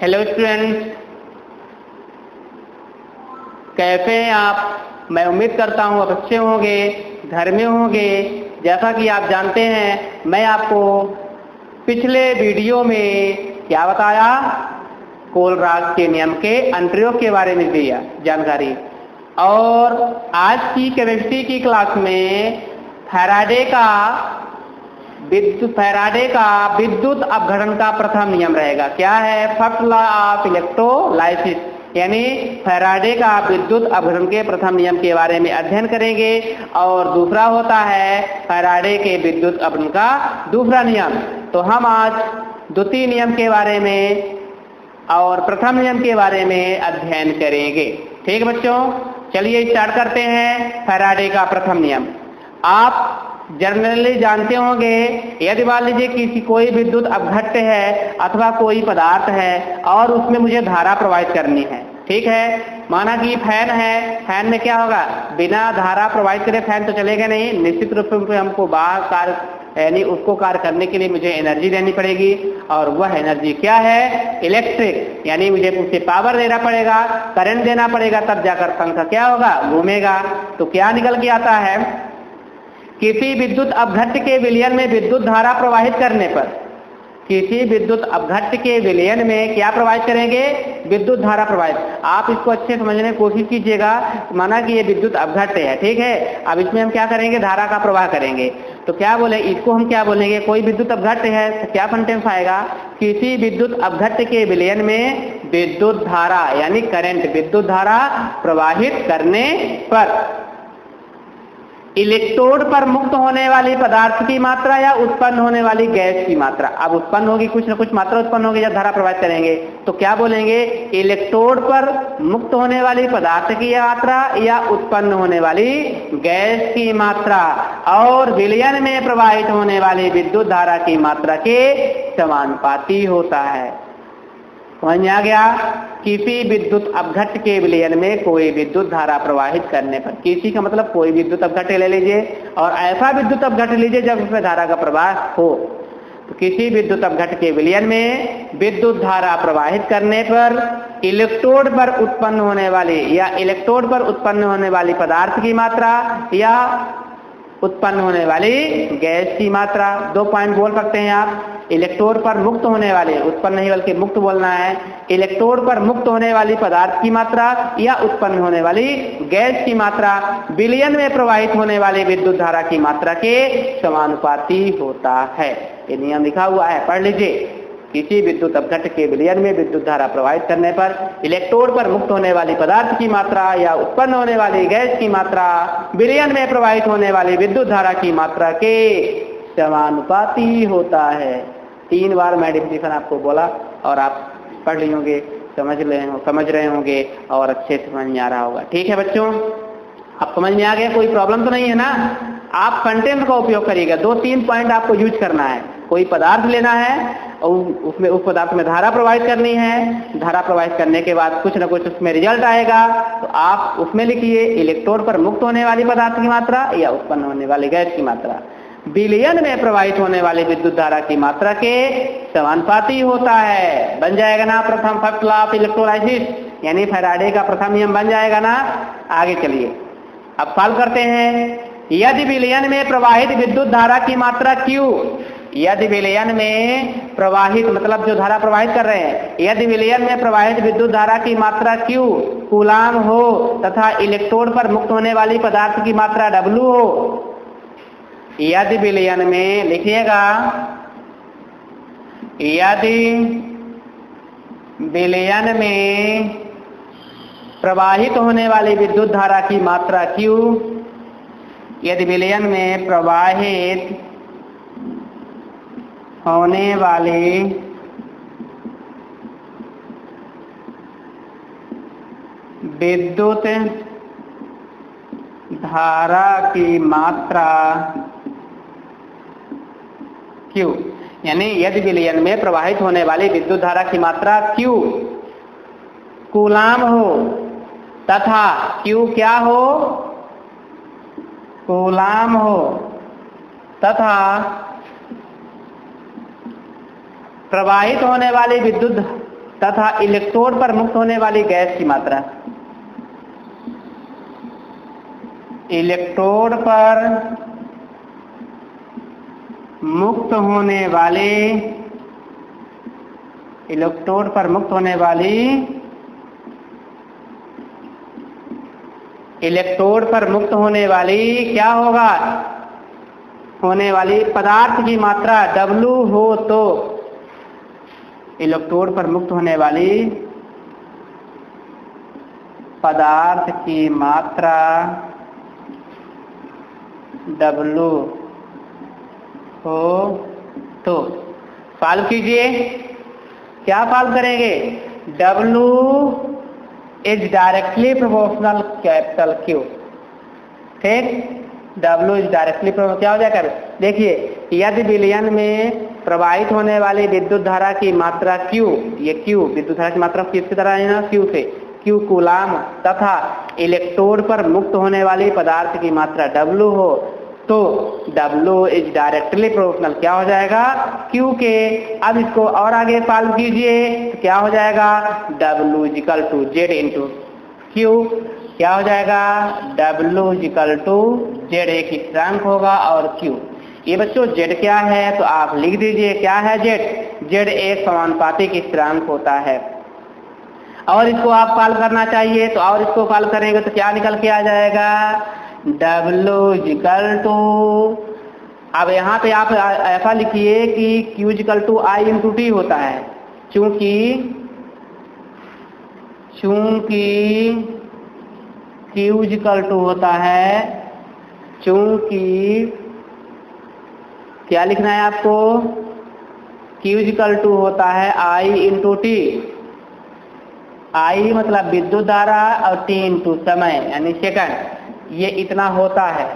Hello students, कैसे हैं आप। मैं उम्मीद करता हूँ आप अच्छे होंगे, घर में होंगे। जैसा कि आप जानते हैं, मैं आपको पिछले वीडियो में क्या बताया, कोलराज के नियम के अनुप्रयोग के बारे में दिया जानकारी। और आज की केमिस्ट्री की क्लास में फैराडे का विद्युत अपघटन का प्रथम नियम रहेगा। क्या है? फर्स्ट लॉ ऑफ इलेक्ट्रोलाइसिस, यानी फैराडे का विद्युत अपघटन के प्रथम नियम के बारे में अध्ययन करेंगे। और दूसरा होता है फैराडे के विद्युत अपघटन का दूसरा नियम। तो हम आज द्वितीय नियम के बारे में और प्रथम नियम के बारे में अध्ययन करेंगे। ठीक है बच्चों, चलिए स्टार्ट करते हैं। फैराडे का प्रथम नियम आप जनरली जानते होंगे। यदि मान लीजिए किसी कोई विद्युत अपघट्य है अथवा कोई पदार्थ है और उसमें मुझे धारा प्रवाहित करनी है, ठीक है। माना कि फैन है, फैन में क्या होगा, बिना धारा प्रवाहित करे फैन तो चलेगा नहीं। निश्चित रूप से हमको बाहर कार्य यानी उसको कार्य करने के लिए मुझे एनर्जी देनी पड़ेगी, और वह एनर्जी क्या है? इलेक्ट्रिक, यानी मुझे उसे पावर देना पड़ेगा, करंट देना पड़ेगा, तब जाकर पंखा क्या होगा, घूमेगा। तो क्या निकल के आता है, किसी विद्युत अपघट्य के विलयन में विद्युत धारा प्रवाहित करने पर, किसी विद्युत अपघट्य के विलयन में क्या प्रवाहित करेंगे? विद्युत धारा प्रवाहित। आप इसको अच्छे समझने की कोशिश कीजिएगा। माना कि ये विद्युत अपघट्य है, ठीक है। अब इसमें हम क्या करेंगे? धारा का प्रवाह करेंगे। तो क्या बोले, इसको हम क्या बोलेंगे? कोई विद्युत अपघट्य है तो क्या सेंटेंस आएगा? किसी विद्युत अपघट्य के विलयन में विद्युत धारा यानी करंट, विद्युत धारा प्रवाहित करने पर इलेक्ट्रोड पर मुक्त होने वाली पदार्थ की मात्रा या उत्पन्न होने वाली गैस की मात्रा। अब उत्पन्न होगी, कुछ ना कुछ मात्रा उत्पन्न होगी जब धारा प्रवाहित करेंगे। तो क्या बोलेंगे? इलेक्ट्रोड पर मुक्त होने वाली पदार्थ की मात्रा या उत्पन्न होने वाली गैस की मात्रा और विलयन में प्रवाहित होने वाली विद्युत धारा की मात्रा के समानुपाती होता है। समझ में आ गया? किसी विद्युत अपघट्य के विलयन में कोई विद्युत धारा प्रवाहित करने पर, किसी का मतलब कोई विद्युत अपघट्य ले लीजिए और ऐसा विद्युत अपघट्य लीजिए जब उसमें धारा का प्रवाह हो। तो किसी विद्युत अपघट्य के विलयन में विद्युत धारा प्रवाहित करने पर इलेक्ट्रोड पर उत्पन्न होने वाली या इलेक्ट्रोड पर उत्पन्न होने वाली पदार्थ की मात्रा या उत्पन्न होने वाली गैस की मात्रा। 2 पॉइंट बोल सकते हैं आप। इलेक्ट्रोड पर मुक्त होने वाले, उत्पन्न नहीं बल्कि मुक्त बोलना है, इलेक्ट्रोड पर मुक्त होने वाली पदार्थ की मात्रा या उत्पन्न होने वाली गैस की मात्रा विलयन में प्रवाहित होने वाली विद्युत धारा की मात्रा के समानुपाती होता है। ये नियम लिखा हुआ है, पढ़ लीजिए। किसी विद्युत अपघट्य के विलयन में विद्युत धारा प्रवाहित करने पर इलेक्ट्रोड पर मुक्त होने वाली पदार्थ की मात्रा या उत्पन्न होने वाली गैस की मात्रा विलयन में प्रवाहित होने वाली विद्युत धारा की मात्रा के समानुपाती होता है। 3 बार मैं डेफिनेशन आपको बोला और आप पढ़ लिए होंगे, समझ रहे होंगे और अच्छे से समझ में आ रहा होगा। ठीक है बच्चों, अब समझ में आ गया? कोई प्रॉब्लम तो नहीं है ना? आप कंटेंट का उपयोग करिएगा। 2-3 पॉइंट आपको यूज करना है। कोई पदार्थ लेना है और उसमें उस पदार्थ में धारा प्रवाहित करनी है। धारा प्रवाहित करने के बाद कुछ ना कुछ उसमें रिजल्ट आएगा, तो आप उसमें लिखिए इलेक्ट्रोड पर मुक्त होने वाली पदार्थ की मात्रा या उत्पन्न होने वाली गैस की मात्रा विलयन में प्रवाहित होने वाली विद्युत धारा की मात्रा के समानुपाती होता है। बन जाएगा ना प्रथम फर्स्ट लॉ ऑफ इलेक्ट्रोलाइसिस, यानी फैराडे का प्रथम नियम बन जाएगा ना। आगे चलिए, अब सॉल्व करते हैं। यदि विलयन में प्रवाहित विद्युत धारा की मात्रा Q, यदि विलयन में प्रवाहित मतलब जो धारा प्रवाहित कर रहे हैं, यदि विलयन में प्रवाहित विद्युत धारा की मात्रा Q कूलाम हो तथा इलेक्ट्रोड पर मुक्त होने वाली पदार्थ की मात्रा W हो, यदि विलयन में, लिखिएगा, यदि विलयन में प्रवाहित होने वाली विद्युत धारा की मात्रा Q, यदि विलयन में प्रवाहित होने वाली विद्युत धारा की मात्रा Q, यानी यदि विलयन में प्रवाहित होने वाली विद्युत धारा की मात्रा Q कूलाम हो तथा Q क्या हो? कूलाम हो तथा प्रवाहित होने वाली विद्युत तथा इलेक्ट्रोड पर मुक्त होने वाली गैस की मात्रा। इलेक्ट्रोड पर मुक्त होने वाली इलेक्ट्रोड पर मुक्त होने वाली इलेक्ट्रोड पर मुक्त होने वाली क्या होगा, होने वाली पदार्थ की मात्रा W हो तो इलेक्ट्रोड पर मुक्त होने वाली पदार्थ की मात्रा W हो तो सॉल्व कीजिए। क्या सॉल्व करेंगे, W is directly proportional capital Q, ठीक। W इज डायरेक्टली प्रोपोर्शनल क्या हो जाएगा, देखिए यदि विलयन में प्रवाहित होने वाली विद्युत धारा की मात्रा Q, ये Q विद्युत धारा की मात्रा किसकी तरह है ना, Q से, Q कूलाम, तथा इलेक्ट्रोड पर मुक्त होने वाली पदार्थ की मात्रा W हो तो W इज डायरेक्टली प्रोपोर्शनल क्या हो जाएगा, Q के। अब इसको और आगे सॉल्व कीजिए तो क्या हो जाएगा, W equal to Z into Q, क्या हो जाएगा, W इक्वल टू Z एक स्थिरांक होगा और Q। ये बच्चों Z क्या है तो आप लिख दीजिए, क्या है Z एक समानुपातिक स्थिरांक होता है। और इसको आप सॉल्व करना चाहिए तो और इसको सॉल्व करेंगे तो क्या निकल के आ जाएगा, W इक्वल टू, अब यहाँ पे आप ऐसा लिखिए कि Q equal to I into T होता है, चूंकि Q इक्वल टू होता है, चूंकि क्या लिखना है आपको, Q इक्वल टू होता है I इंटू T, I मतलब विद्युत धारा और T इंटू समय यानी सेकंड, ये इतना होता है।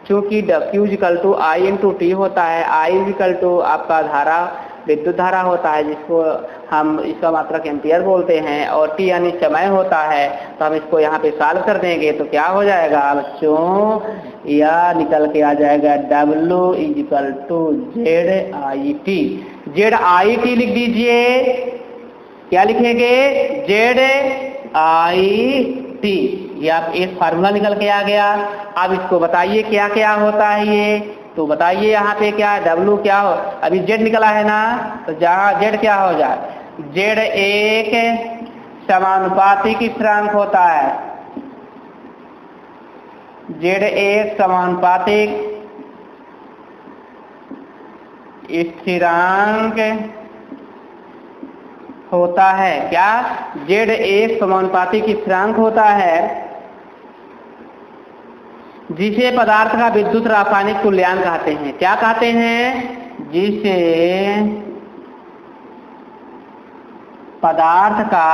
चूंकि Q equal to I into T होता है, I इक्वल टू आपका धारा विद्युत धारा होता है जिसको हम इसका मात्रक एम्पियर बोलते हैं, और T यानी समय होता है, तो हम इसको यहाँ पे सॉल्व कर देंगे तो क्या हो जाएगा बच्चों, यह निकल के आ जाएगा W equal to ZIT। ZIT लिख दीजिए, क्या लिखेंगे, ZIT, ये आप एक फार्मूला निकल के आ गया। अब इसको बताइए क्या क्या होता है ये, तो बताइए यहाँ पे क्या है, W क्या हो, अभी Z निकला है ना, तो जहाँ Z क्या हो जाए, Z एक समानुपातिक स्थिरांक होता है, Z एक समानुपातिक स्थिरांक होता है, क्या, Z एक समानुपातिक स्थिरांक होता है जिसे पदार्थ का विद्युत रासायनिक तुल्यांक कहते हैं। क्या कहते हैं, जिसे पदार्थ का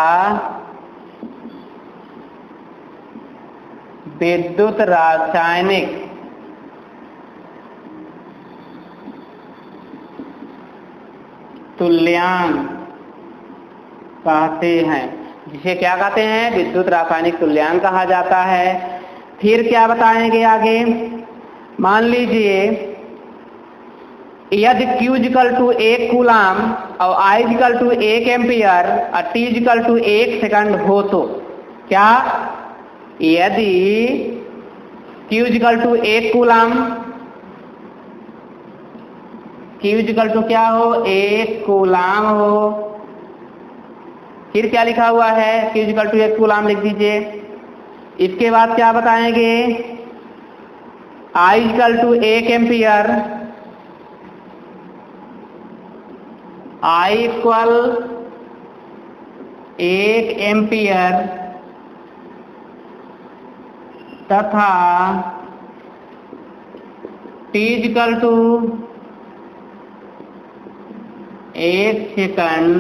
विद्युत रासायनिक तुल्यांक कहते हैं, जिसे क्या कहते हैं, विद्युत रासायनिक तुल्यांक कहा जाता है। फिर क्या बताएंगे आगे, मान लीजिए यदि Q इक्वल टू 1 कूलाम और I इक्वल टू 1 एम्पियर और T इक्वल टू 1 सेकंड हो तो क्या, यदि Q equal to 1 coulomb, Q equal to क्या हो, 1 कूलाम हो, फिर क्या लिखा हुआ है, Q इक्वल टू 1 कूलाम लिख दीजिए। इसके बाद क्या बताएंगे, I equal to 1 ampere, I equal 1 ampere तथा T इक्वल टू 1 सेकंड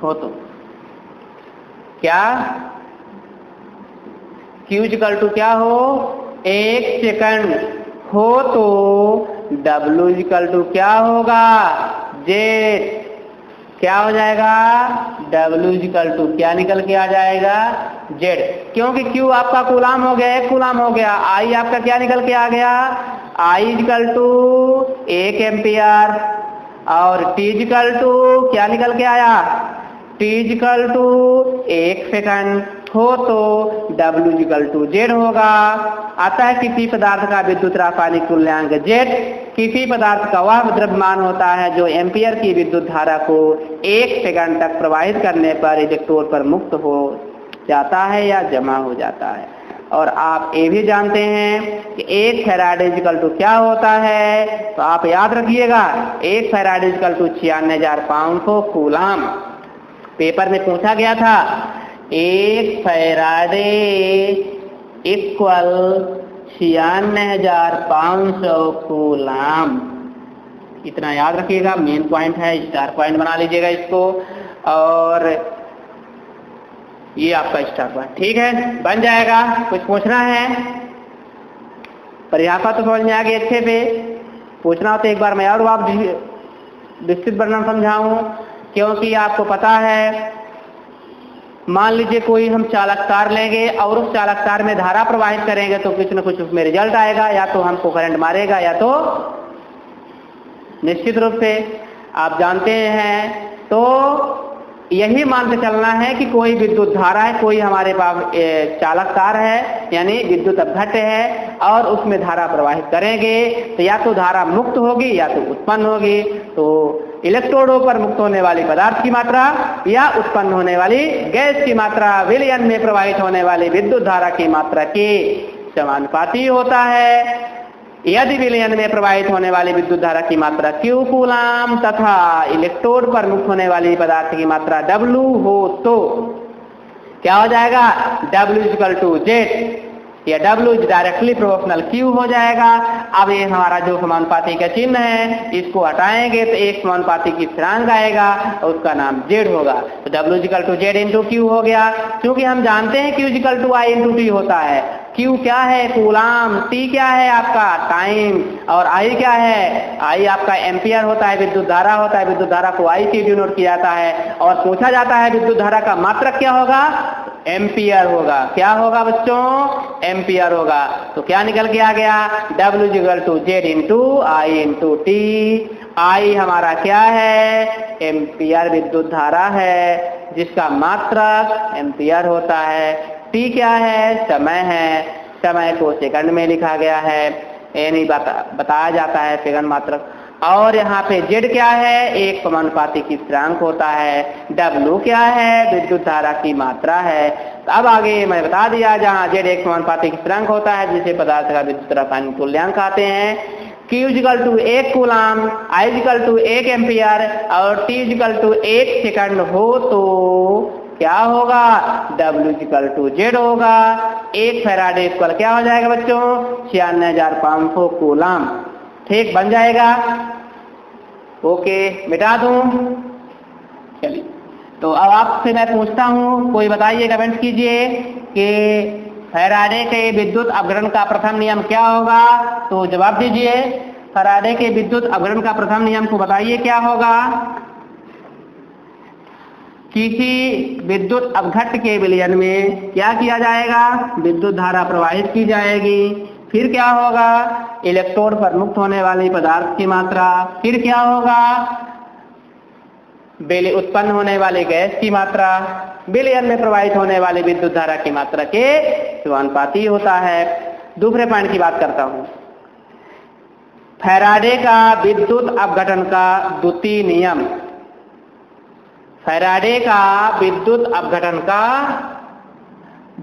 हो तो क्या, Q इक्वल टू क्या हो, 1 सेकंड हो तो W इक्वल टू क्या होगा, Z, क्या हो जाएगा, W इक्वल टू क्या निकल के आ जाएगा, Z, क्योंकि Q आपका कूलाम हो गया, 1 कूलाम हो गया, I आपका क्या निकल के आ गया, I इक्वल टू 1 एम्पियर और t इक्वल टू क्या निकल के आया, t इक्वल टू 1 सेकंड हो तो W इक्वल टू Z होगा। अतः किसी पदार्थ का विद्युत रासायनिक तुल्यांक Z किसी पदार्थ का वह द्रव्यमान होता है जो एम्पियर की विद्युत धारा को 1 सेकंड तक प्रवाहित करने पर इलेक्ट्रोड पर मुक्त हो जाता है या जमा हो जाता है। और आप ये भी जानते हैं कि 1 फैराडे इक्वल टू क्या होता है, तो आप याद रखिएगा 1 faraday equal to 96,500 coulomb. Paper में पूछा गया था 1 फैराडे इक्वल 96,500 कूलाम। इतना याद रखिएगा, मेन पॉइंट है, स्टार पॉइंट बना लीजिएगा इसको। और ये आपका स्टार पॉइंट, ठीक है, बन जाएगा। कुछ पूछना है, परिभाषा तो समझ में आ गई अच्छे से। पूछना हो तो एक बार मैं और आप विस्तृत वर्णन समझाऊं, क्योंकि आपको पता है, मान लीजिए कोई हम चालक तार लेंगे और उस चालक तार में धारा प्रवाहित करेंगे तो कुछ न कुछ उसमें रिजल्ट आएगा, या तो हमको करंट मारेगा या तो निश्चित रूप से आप जानते हैं। तो यही मान के चलना है कि कोई विद्युत धारा है, कोई हमारे पास चालक तार है यानी विद्युत अपघट्य है और उसमें धारा प्रवाहित करेंगे तो या तो धारा मुक्त होगी या तो उत्पन्न होगी। तो इलेक्ट्रोडों पर मुक्त होने वाली पदार्थ की मात्रा या उत्पन्न होने वाली गैस की मात्रा विलयन में प्रवाहित होने वाली विद्युत धारा की मात्रा के समानुपाती होता है। यदि विलयन में प्रवाहित होने वाली विद्युत धारा की मात्रा Q कूलाम तथा इलेक्ट्रोड पर मुक्त होने वाली पदार्थ की मात्रा W हो तो क्या हो जाएगा, W इक्वल टू Z, या W is directly proportional Q हो जाएगा। अब ये हमारा जो समानुपाती का चिन्ह है इसको हटाएंगे तो एक समानुपाती की स्थिरांक आएगा और उसका नाम Z होगा। तो W equal to Z into Q हो गया। क्योंकि हम जानते हैं Q equal to I into T होता है। Q क्या है, कूलाम, T क्या है आपका टाइम, और I क्या है, I आपका एम्पियर होता है, विद्युत धारा होता है। विद्युत धारा को I से डिनोट किया जाता है और पूछा जाता है विद्युत धारा का मात्रक क्या होगा, एम्पियर होगा। क्या होगा बच्चों, एम्पियर होगा। तो क्या निकल के आ गया, W equal to Z into I into T। I हमारा क्या है, एम्पियर विद्युत धारा है जिसका मात्रक एम्पियर होता है। T क्या है, समय है, समय को सेकंड में लिखा गया है, ये नहीं बताया जाता है सेकंड मात्रक। और यहाँ पे Z क्या है, एक समानुपाती की स्थिरांक होता है। W क्या है, विद्युत धारा की मात्रा है। तो अब आगे मैं बता दिया, जहाँ Z एक समानुपाती की स्थिरांक होता है जिसे पदार्थ का विद्युत रासायनिक तुल्यांक कहते हैं। Q equal to 1 coulomb, I equal to 1 ampere और T इक्वल टू 1 सेकंड हो तो क्या होगा, W इक्वल टू Z होगा। 1 फैराडे इक्वल क्या हो जाएगा बच्चों, 96,500 कूलाम। ठीक, बन जाएगा। ओके, मिटा दूं, चलिए। तो अब आपसे मैं पूछता हूं, कोई बताइए, कमेंट कीजिए कि फैराडे के विद्युत अपघटन का प्रथम नियम क्या होगा। तो जवाब दीजिए, फैराडे के विद्युत अपघटन का प्रथम नियम को बताइए क्या होगा। किसी विद्युत अपघट्य के विलयन में क्या किया जाएगा, विद्युत धारा प्रवाहित की जाएगी। फिर क्या होगा, इलेक्ट्रोड पर मुक्त होने वाली पदार्थ की मात्रा। फिर क्या होगा, उत्पन्न होने वाली गैस की मात्रा विलयन में प्रवाहित होने वाली विद्युत धारा की मात्रा के समानुपाती होता है। दूसरे पॉइंट की बात करता हूं, फैराडे का विद्युत अपघटन का द्वितीय नियम। फैराडे का विद्युत अपघटन का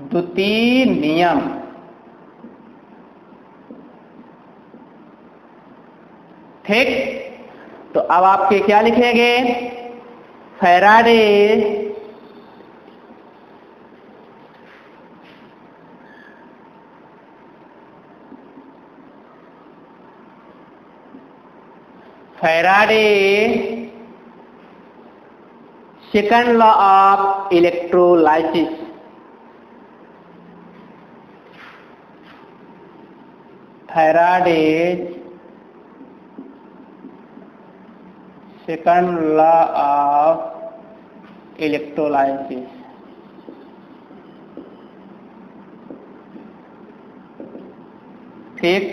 द्वितीय नियम, ठीक। तो अब आपके क्या लिखेंगे, Faraday second law of electrolysis. Faraday second law of electrolysis. ठीक,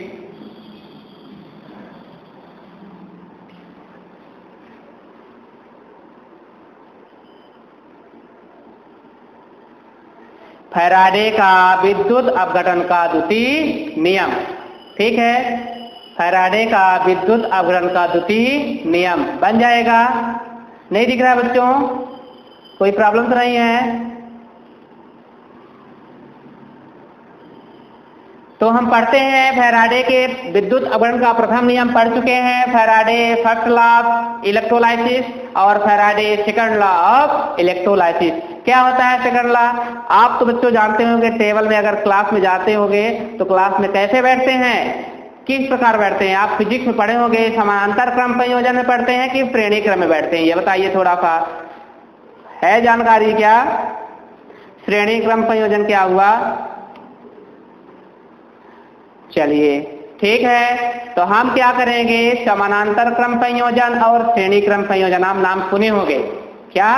फैराडे का विद्युत अपघटन का द्वितीय नियम। ठीक है, फैराडे का विद्युत अपघटन का द्वितीय नियम बन जाएगा। नहीं दिख रहा है बच्चों? कोई प्रॉब्लम तो नहीं है? तो हम पढ़ते हैं फैराडे के विद्युत अपघटन का प्रथम नियम पढ़ चुके हैं, Faraday first law of electrolysis और Faraday second law of electrolysis. क्या होता है सेकंड लॉ? आप तो बच्चों जानते होंगे, टेबल में अगर क्लास में जाते होंगे तो क्लास में कैसे बैठते हैं, किस प्रकार बैठते हैं? आप फिजिक्स में पढ़े होंगे, समानांतर क्रम संयोजन में पढ़ते हैं कि श्रेणी क्रम में बैठते हैं? ये बताइए, थोड़ा सा है जानकारी क्या? श्रेणी क्रम संयोजन क्या हुआ? चलिए ठीक है, तो हम क्या करेंगे, समानांतर क्रम संयोजन और श्रेणी क्रम संयोजन, आप नाम सुने होंगे क्या?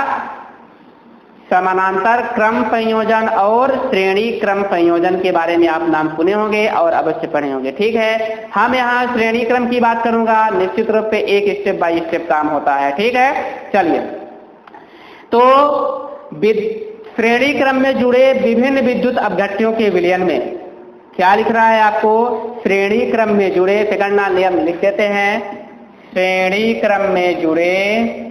समानांतर क्रम संयोजन और श्रेणी क्रम संयोजन के बारे में आप नाम सुने होंगे और अवश्य पढ़े होंगे। ठीक है, हम यहाँ श्रेणी क्रम की बात करूंगा, निश्चित रूप से एक स्टेप बाय स्टेप काम होता है। ठीक है, चलिए, तो श्रेणी क्रम में जुड़े विभिन्न विद्युत अपघट्यों के विलयन में क्या लिख रहा है आपको? श्रेणी क्रम में जुड़े, सेकंड नियम लिख देते हैं, श्रेणी क्रम में जुड़े,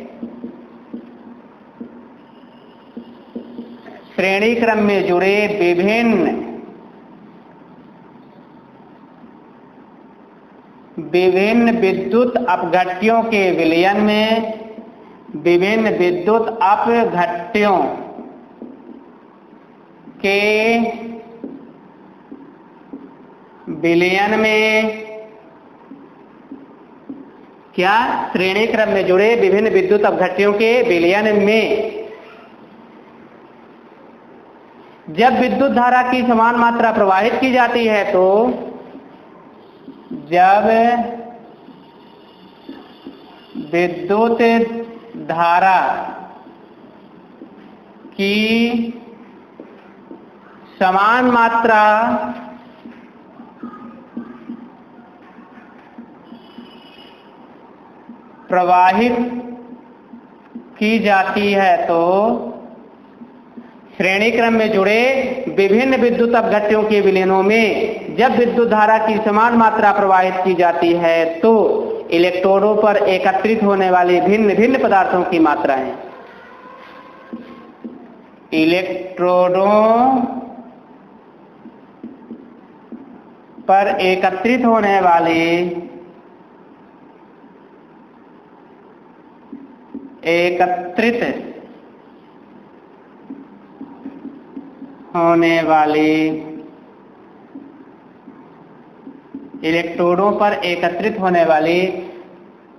श्रेणी क्रम में जुड़े विभिन्न विद्युत अपघट्यों के विलयन में, विभिन्न विद्युत अपघट्यों के विलयन में क्या? श्रेणी क्रम में जुड़े विभिन्न विद्युत अपघट्यों के विलयन में जब विद्युत धारा की समान मात्रा प्रवाहित की जाती है, तो जब विद्युत धारा की समान मात्रा प्रवाहित की जाती है, तो श्रेणी क्रम में जुड़े विभिन्न विद्युत अपघट्यों के विलयनों में जब विद्युत धारा की समान मात्रा प्रवाहित की जाती है, तो इलेक्ट्रोडों पर एकत्रित होने वाली भिन्न भिन्न पदार्थों की मात्राएं, इलेक्ट्रोडों पर एकत्रित होने वाली इलेक्ट्रोडों पर एकत्रित होने वाली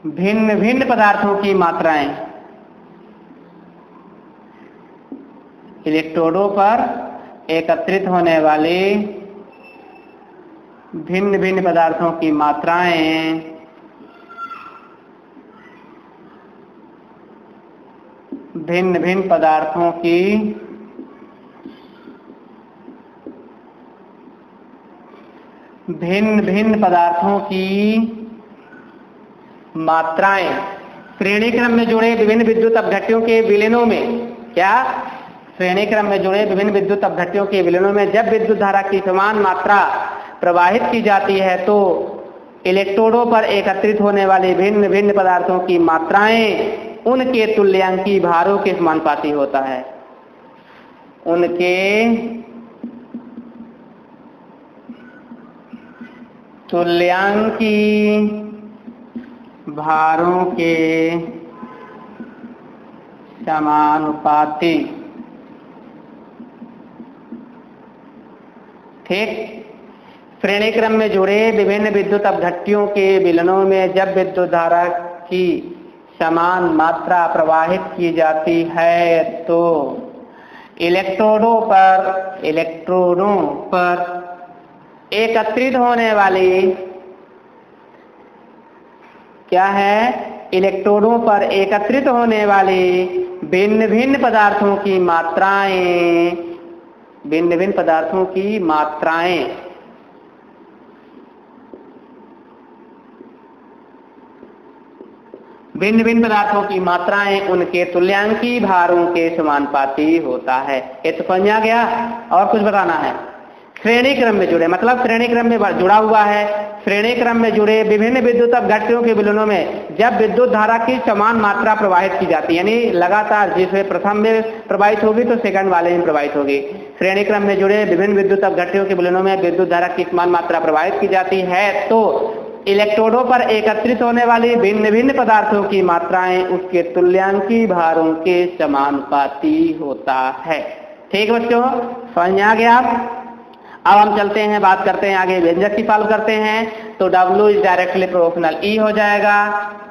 भिन्न भिन्न पदार्थों की मात्राएं, इलेक्ट्रोडों पर एकत्रित होने वाली भिन्न भिन्न पदार्थों की मात्राएं भिन्न भिन्न पदार्थों की मात्राएं श्रेणी क्रम में जुड़े विभिन्न विद्युत अपघट्यों के विलयनों में क्या? श्रेणी क्रम में जुड़े विभिन्न विद्युत अपघट्यों के विलयनों में जब विद्युत धारा की समान मात्रा प्रवाहित की जाती है, तो इलेक्ट्रोडों पर एकत्रित होने वाले भिन्न भिन्न पदार्थों की मात्राएं उनके तुल्यांकी भारों के समानुपाती होता है, उनके तुल्यांकी भारों के समानुपाती। ठीक, श्रेणी क्रम में जुड़े विभिन्न विद्युत अपघट्यों के विलयनों में जब विद्युत धारा की समान मात्रा प्रवाहित की जाती है, तो इलेक्ट्रोडों पर एकत्रित होने वाली क्या है? इलेक्ट्रोडों पर एकत्रित होने वाली भिन्न भिन्न पदार्थों की मात्राएं, भिन्न भिन्न पदार्थों की मात्राएं भिन्न भिन्न पदार्थों की मात्राएं उनके तुल्यांकी भारों के समानुपाती होता है। ये तो समझ आ गया। और कुछ बताना है। श्रेणी क्रम में जुड़े, मतलब श्रेणी क्रम में जुड़ा हुआ है। श्रेणी क्रम में जुड़े विभिन्न विद्युत अपघट्यों के विलयनों में जब विद्युत धारा की समान मात्रा प्रवाहित की जाती है, यानी लगातार जिसमें प्रथम में प्रवाहित होगी तो सेकंड वाले में प्रवाहित होगी। श्रेणी क्रम में जुड़े विभिन्न विद्युत अपघट्यों के विलयनों में विद्युत धारा की समान मात्रा प्रवाहित की जाती है तो इलेक्ट्रोडों पर एकत्रित होने वाली भिन्न भिन्न पदार्थों की मात्राएं उसके तुल्यांकी भारों के समानुपाती होता है। ठीक बच्चों, समझ आ गया। अब हम चलते हैं, बात करते हैं आगे, व्यंजक की सॉल्व करते हैं। तो W is directly proportional E हो जाएगा।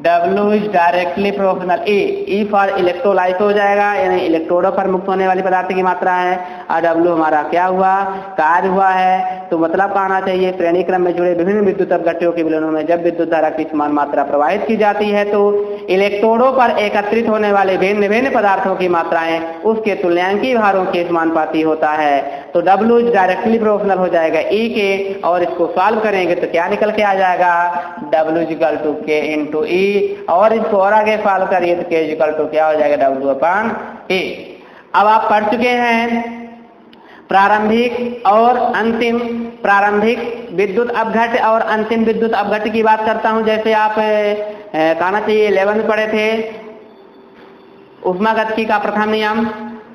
W is directly proportional E for electrolyte हो जाएगा, यानी इलेक्ट्रोडों पर मुक्त होने वाली पदार्थ की मात्रा है। और W हमारा क्या हुआ, कार्य हुआ है। तो मतलब कहना चाहिए श्रेणी क्रम में जुड़े विभिन्न विद्युत अपघट्यों के विलयनों में जब विद्युत धारा की समान मात्रा प्रवाहित की जाती है तो इलेक्ट्रोडों पर एकत्रित होने वाले भिन्न भिन्न पदार्थों की मात्राएं उसके तुल्यांकी भारों के समानुपाती होता है। तो W इज डायरेक्टली प्रोपोर्शनल हो जाएगा E के, और इसको सॉल्व करेंगे तो क्या निकल के आ जाएगा, W equal to K into E, और इसको और आगे सॉल्व करिए तो K इक्वल टू क्या हो जाएगा, W अपॉन E। अब आप पढ़ चुके हैं प्रारंभिक और अंतिम, प्रारंभिक विद्युत अपघट्य और अंतिम विद्युत अपघट्य की बात करता हूं। जैसे आप कहना चाहिए 11 में पढ़े थे उष्मागतिकी का प्रथम नियम।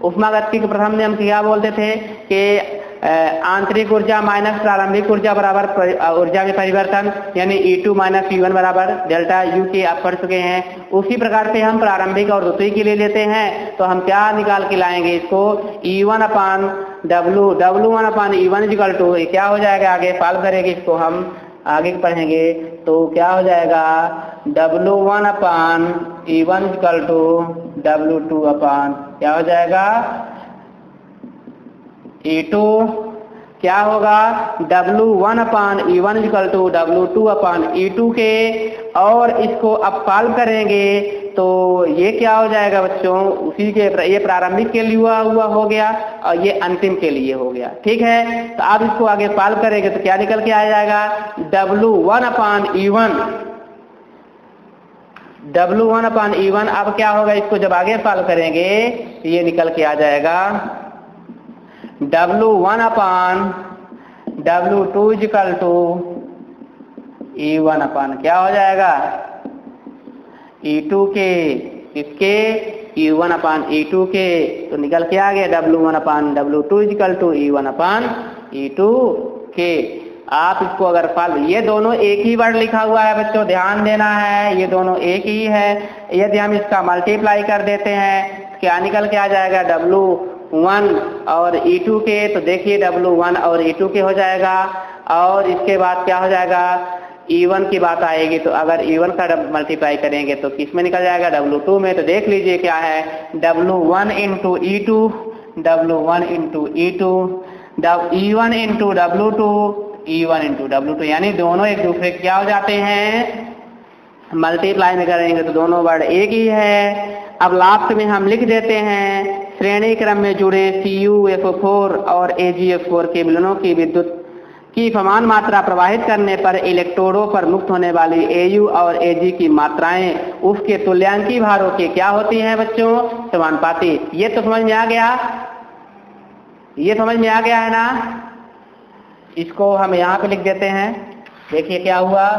उष्मागतिकी के प्रथम नियम क्या बोलते थे कि आंतरिक ऊर्जा माइनस प्रारंभिक ऊर्जा बराबर ऊर्जा में परिवर्तन, यानी E2 माइनस E1 बराबर डेल्टा U के आप पढ़ चुके हैं। उसी प्रकार से हम प्रारंभिक और द्वितीय के लिए लेते हैं तो हम क्या निकाल के लाएंगे इसको, E1 upon W1 upon E1 equal to क्या हो जाएगा, आगे सॉल्व करेंगे इसको हम आगे पढ़ेंगे तो क्या हो जाएगा, W1 upon E1 equal to W2 अपान क्या हो जाएगा E2, क्या होगा W1 upon E1 equal to W2 upon E2 के, और इसको अब सॉल्व करेंगे तो ये क्या हो जाएगा बच्चों, उसी के ये प्रारंभिक के लिए हुआ हो गया और ये अंतिम के लिए हो गया। ठीक है, तो अब इसको आगे सॉल्व करेंगे तो क्या निकल के आ जाएगा, W1 अपान E1 अब क्या होगा, इसको जब आगे सॉल्व करेंगे ये निकल के आ जाएगा W1 upon W2 equal to E1 अपान क्या हो जाएगा E2 के, इसके E1 अपान E2 के, तो निकल के आ गया W1 upon W2 equal to E1 upon E2 के। आप इसको अगर सॉल्व, ये दोनों एक ही वर्ड लिखा हुआ है बच्चों, ध्यान देना है, ये दोनों एक ही है। यदि हम इसका मल्टीप्लाई कर देते हैं क्या निकल के आ जाएगा W1 और E2 के, तो देखिए W1 और E2 के हो जाएगा। और इसके बाद क्या हो जाएगा, E1 की बात आएगी तो अगर E1 का मल्टीप्लाई करेंगे तो किस में निकल जाएगा, W2 में। तो देख लीजिए क्या है, W1 into E2, W1 into E2, E1 into W2, E1 into W2, यानी दोनों एक दूसरे क्या हो जाते हैं, मल्टीप्लाई में करेंगे तो दोनों वर्ड एक ही है। अब लास्ट में हम लिख देते हैं श्रेणी क्रम में जुड़े CuSO4 और AgF4 के मिलनों की विद्युत की समान मात्रा प्रवाहित करने पर इलेक्ट्रोडों पर मुक्त होने वाली Au और Ag की मात्राएं उसके तुल्यांकी भारों के क्या होती हैं बच्चों, समानुपाती। ये तो समझ में आ गया, ये समझ में आ गया है ना। इसको हम यहाँ पे लिख देते हैं, देखिए क्या हुआ,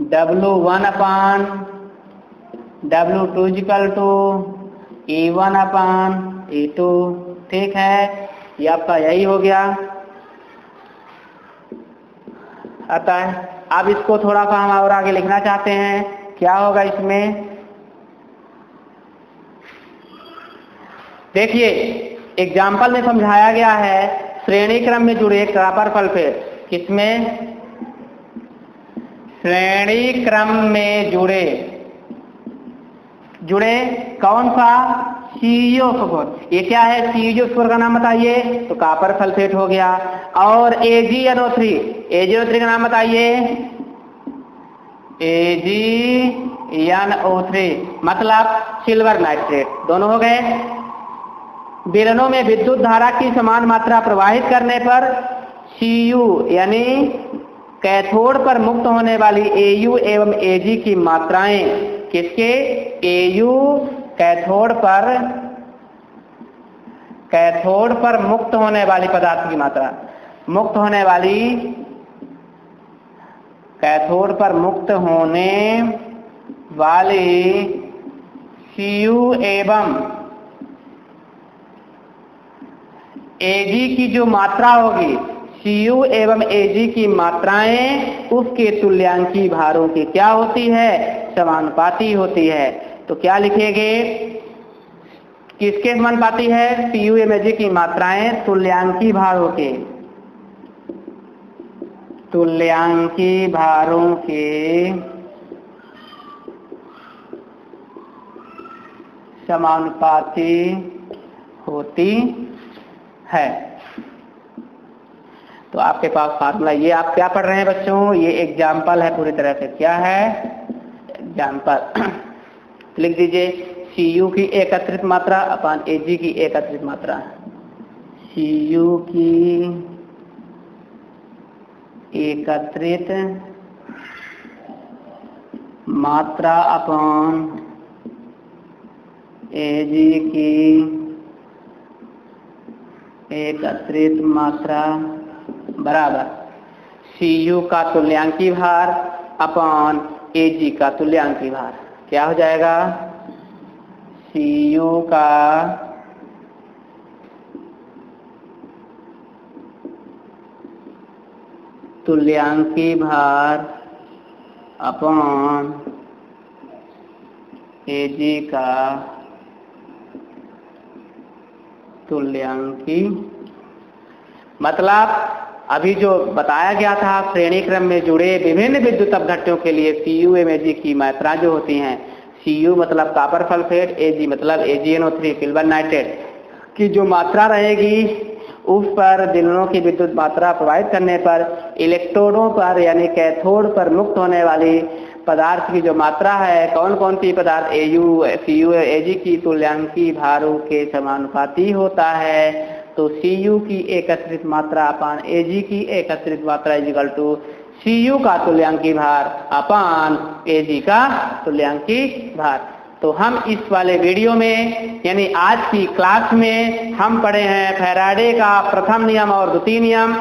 W1 upon W2 equal to E1 upon E2। ठीक है, ये आपका यही हो गया। अतः अब इसको थोड़ा सा हम और आगे लिखना चाहते हैं, क्या होगा इसमें, देखिए एग्जाम्पल में समझाया गया है श्रेणी क्रम में जुड़े कॉपर सल्फेट, किसमें, श्रेणी क्रम में जुड़े कौन सा, CuSO4। ये क्या है, CuSO4 का नाम बताइए, तो कॉपर सल्फेट हो गया। और AgNO3 का नाम बताइए, AgNO3 मतलब सिल्वर नाइट्रेट, दोनों हो गए। विलयनों में विद्युत धारा की समान मात्रा प्रवाहित करने पर Cu यानी कैथोड पर मुक्त होने वाली Au एवं Ag की मात्राएं, किसके? Au कैथोड पर मुक्त होने वाली पदार्थ की मात्रा, मुक्त होने वाली, कैथोड पर मुक्त होने वाली Cu एवं Ag की जो मात्रा होगी, Cu एवं Ag की मात्राएं उसके तुल्यांकी भारों की क्या होती है? समानुपाती होती है। तो क्या लिखेंगे? किसके समानुपाती है? Cu एवं Ag की मात्राएं तुल्यांकी भारों के, तुल्यांकी भारों के समानुपाती होती है। तो आपके पास फार्मूला, ये आप क्या पढ़ रहे हैं बच्चों? ये एग्जाम्पल है पूरी तरह से। क्या है? एग्जाम्पल। लिख दीजिए Cu की एकत्रित मात्रा अपान Ag की एकत्रित मात्रा। Cu की एकत्रित मात्रा अपान Ag की एकत्रित मात्रा बराबर Cu का तुल्यांकी भार अपान Ag का तुल्यांकी भार। क्या हो जाएगा? Cu का तुल्यांकी भार अपान Ag का तुल्यांकी, मतलब अभी जो बताया गया था श्रेणी क्रम में जुड़े विभिन्न विद्युत अपघट्यों के लिए Cu एवं Ag की मात्रा जो होती हैं, Cu मतलब कॉपर सल्फेट, Ag मतलब AgNO3 सिल्वर नाइट्रेट की जो मात्रा रहेगी, उस पर दिनों की विद्युत मात्रा प्रवाहित करने पर इलेक्ट्रोडों पर यानी कैथोड पर मुक्त होने वाली पदार्थ की जो मात्रा है, कौन कौन सी पदार्थ? Cu Ag की तुल्यांकी भारों के समानुपाती होता है। तो Cu की एकत्रित मात्रा अपान Ag की एकत्रित मात्रा इक्वल टू Cu का तुल्यांकी भार अपान Ag का तुल्यांकी भार। तो हम इस वाले वीडियो में यानी आज की क्लास में हम पढ़े हैं फैराडे का प्रथम नियम और द्वितीय नियम।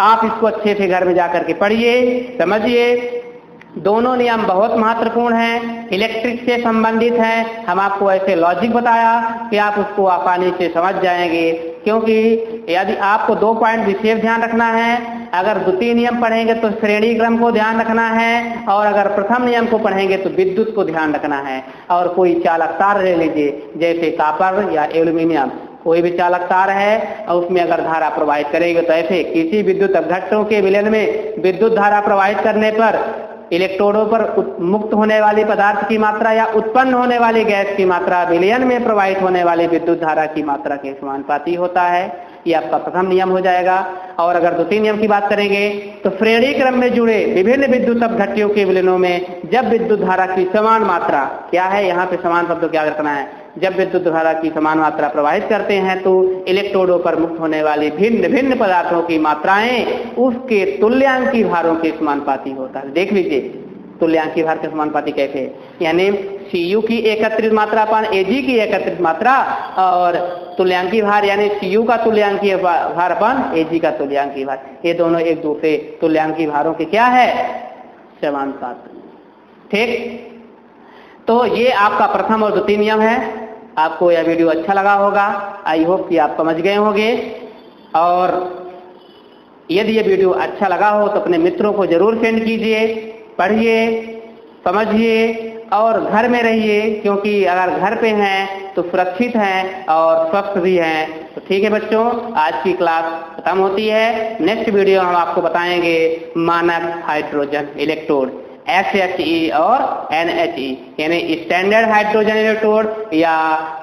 आप इसको अच्छे से घर में जाकर के पढ़िए, समझिए। दोनों नियम बहुत महत्वपूर्ण हैं, इलेक्ट्रिक से संबंधित हैं। हम आपको ऐसे लॉजिक बताया कि आप उसको आसानी से समझ जाएंगे, क्योंकि यदि आपको 2 पॉइंट विशेष ध्यान रखना है। अगर द्वितीय नियम पढ़ेंगे तो श्रेणी क्रम को ध्यान रखना है, और अगर प्रथम नियम को पढ़ेंगे तो विद्युत को ध्यान रखना है। और कोई चालक तार ले लीजिए, जैसे कॉपर या एल्यूमिनियम, कोई भी चालक तार है और उसमें अगर धारा प्रवाहित करेंगे तो ऐसे किसी विद्युत अपघट्यों के विलयन में विद्युत धारा प्रवाहित करने पर इलेक्ट्रोडों पर मुक्त होने वाली पदार्थ की मात्रा या उत्पन्न होने वाली गैस की मात्रा विलयन में प्रवाहित होने वाली विद्युत धारा की मात्रा के समानुपाती होता है। ये आपका प्रथम नियम हो जाएगा। और अगर द्वितीय नियम की बात करेंगे तो श्रेणी क्रम में जुड़े विभिन्न विद्युत अपघट्यों के विलयनों में जब विद्युत धारा की समान मात्रा, क्या है यहाँ पे समान शब्द क्या रखना है, जब विद्युत धारा की समान मात्रा प्रवाहित करते हैं तो इलेक्ट्रोडों पर मुक्त होने वाली भिन्न भिन्न पदार्थों की मात्राएं उसके तुल्यांकी भारों के समानुपाती होता है। देख लीजिए तुल्यांकी भार के समानुपाती कैसे, यानी Cu की एकत्रित मात्रा अपान Ag की एकत्रित मात्रा, और तुल्यांकी भार यानी Cu का तुल्यांकी भार अपान Ag का तुल्यांकी भार, ये दोनों एक दूसरे तुल्यांकी भारों के क्या है, समानुपाती। ठीक, तो ये आपका प्रथम और द्वितीय नियम है। आपको यह वीडियो अच्छा लगा होगा, आई होप कि आप समझ गए होंगे। और यदि ये वीडियो अच्छा लगा हो तो अपने मित्रों को जरूर सेंड कीजिए, पढ़िए, समझिए और घर में रहिए, क्योंकि अगर घर पे हैं तो सुरक्षित हैं और स्वस्थ भी हैं। तो ठीक है बच्चों, आज की क्लास खत्म होती है। नेक्स्ट वीडियो हम आपको बताएंगे मानक हाइड्रोजन इलेक्ट्रोड HHE और NHE यानी स्टैंडर्ड हाइड्रोजन इलेक्ट्रोड या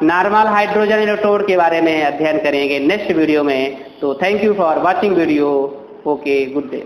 नॉर्मल हाइड्रोजन इलेक्ट्रोड के बारे में अध्ययन करेंगे नेक्स्ट वीडियो में। तो thank you for watching video. Okay, good day.